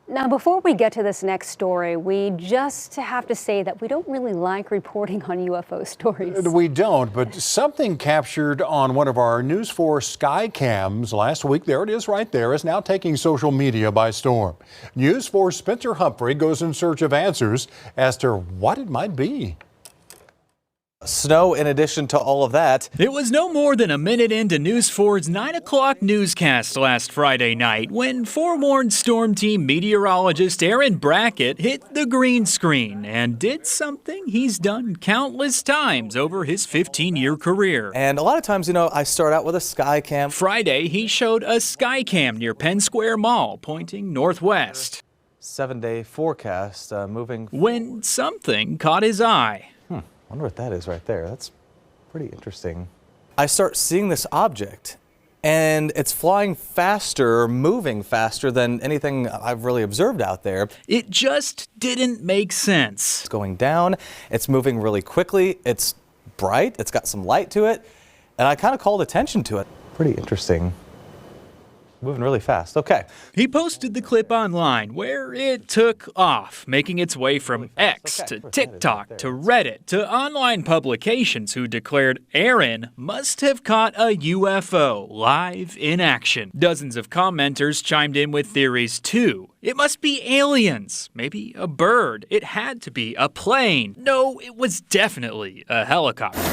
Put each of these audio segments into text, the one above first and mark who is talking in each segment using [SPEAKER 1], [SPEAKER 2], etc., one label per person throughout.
[SPEAKER 1] Now, before we get to this next story, we just have to say that we don't really like reporting on UFO stories.
[SPEAKER 2] We don't, but something captured on one of our News 4 sky cams last week, there it is right there, is now taking social media by storm. News 4 Spencer Humphrey goes in search of answers as to what it might be.
[SPEAKER 3] Snow in addition to all of that.
[SPEAKER 4] It was no more than a minute into News 4's 9 o'clock newscast last Friday night when forewarned Storm Team meteorologist Aaron Brackett hit the green screen and did something he's done countless times over his 15-year career.
[SPEAKER 3] And a lot of times, I start out with a sky cam.
[SPEAKER 4] Friday, he showed a sky cam near Penn Square Mall pointing northwest.
[SPEAKER 3] 7-day forecast moving.
[SPEAKER 4] When something caught his eye.
[SPEAKER 3] I wonder what that is right there. That's pretty interesting. I start seeing this object, and it's flying faster, moving faster than anything I've really observed out there.
[SPEAKER 4] It just didn't make sense.
[SPEAKER 3] It's going down, it's moving really quickly, it's bright, it's got some light to it, and I kind of called attention to it. Pretty interesting. Moving really fast. Okay.
[SPEAKER 4] He posted the clip online where it took off, making its way from X to TikTok to Reddit to online publications who declared Aaron must have caught a UFO live in action. Dozens of commenters chimed in with theories too. It must be aliens, maybe a bird. It had to be a plane. No, it was definitely a helicopter.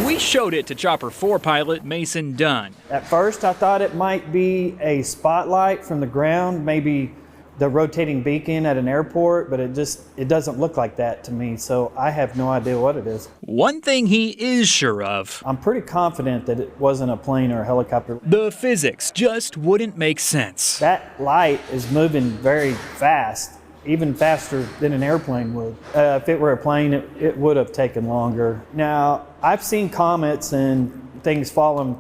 [SPEAKER 4] We showed it to Chopper 4 pilot Mason Dunn.
[SPEAKER 5] At first, I thought it might be a spotlight from the ground, maybe the rotating beacon at an airport, but it doesn't look like that to me, so I have no idea what it is.
[SPEAKER 4] One thing he is sure of.
[SPEAKER 5] I'm pretty confident that it wasn't a plane or a helicopter.
[SPEAKER 4] The physics just wouldn't make sense.
[SPEAKER 5] That light is moving very fast, even faster than an airplane would. If it were a plane, it would have taken longer. Now, I've seen comets and things falling,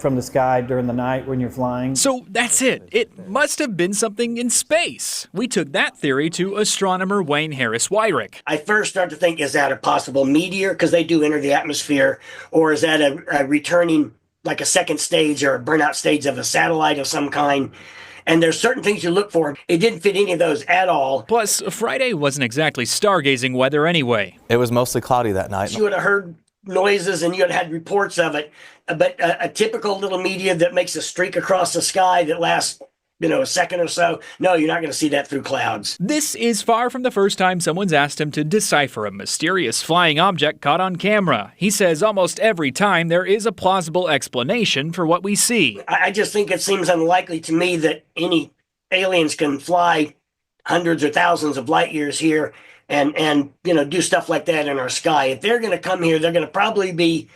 [SPEAKER 5] from the sky during the night when you're flying.
[SPEAKER 4] So that's it. It must have been something in space. We took that theory to astronomer Wayne Harris Wyrick.
[SPEAKER 6] I first started to think, is that a possible meteor? Because they do enter the atmosphere. Or is that a returning, like a second stage or a burnout stage of a satellite of some kind? And there's certain things you look for. It didn't fit any of those at all.
[SPEAKER 4] Plus, Friday wasn't exactly stargazing weather anyway.
[SPEAKER 3] It was mostly cloudy that night.
[SPEAKER 6] You would have heard noises and you would have had reports of it. But a typical little meteor that makes a streak across the sky that lasts, a second or so, no, you're not going to see that through clouds.
[SPEAKER 4] This is far from the first time someone's asked him to decipher a mysterious flying object caught on camera. He says almost every time there is a plausible explanation for what we see.
[SPEAKER 6] I just think it seems unlikely to me that any aliens can fly hundreds or thousands of light years here and do stuff like that in our sky. If they're going to come here, they're going to probably be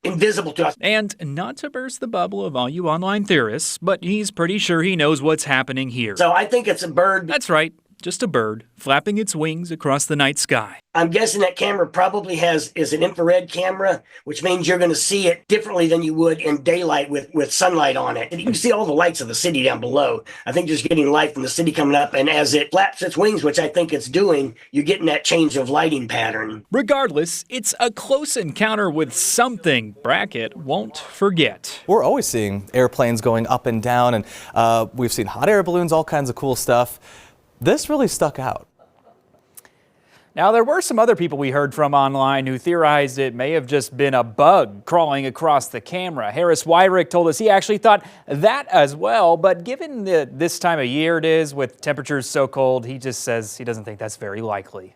[SPEAKER 6] invisible to us.
[SPEAKER 4] And not to burst the bubble of all you online theorists, but he's pretty sure he knows what's happening here.
[SPEAKER 6] So I think it's a bird.
[SPEAKER 4] That's right. Just a bird flapping its wings across the night sky.
[SPEAKER 6] I'm guessing that camera probably is an infrared camera, which means you're going to see it differently than you would in daylight with sunlight on it. And you can see all the lights of the city down below. I think just getting light from the city coming up, and as it flaps its wings, which I think it's doing, you're getting that change of lighting pattern.
[SPEAKER 4] Regardless, it's a close encounter with something Brackett won't forget.
[SPEAKER 3] We're always seeing airplanes going up and down, and we've seen hot air balloons, all kinds of cool stuff. This really stuck out.
[SPEAKER 7] Now, there were some other people we heard from online who theorized it may have just been a bug crawling across the camera. Harris Wyrick told us he actually thought that as well, but given this time of year it is with temperatures so cold, he just says he doesn't think that's very likely.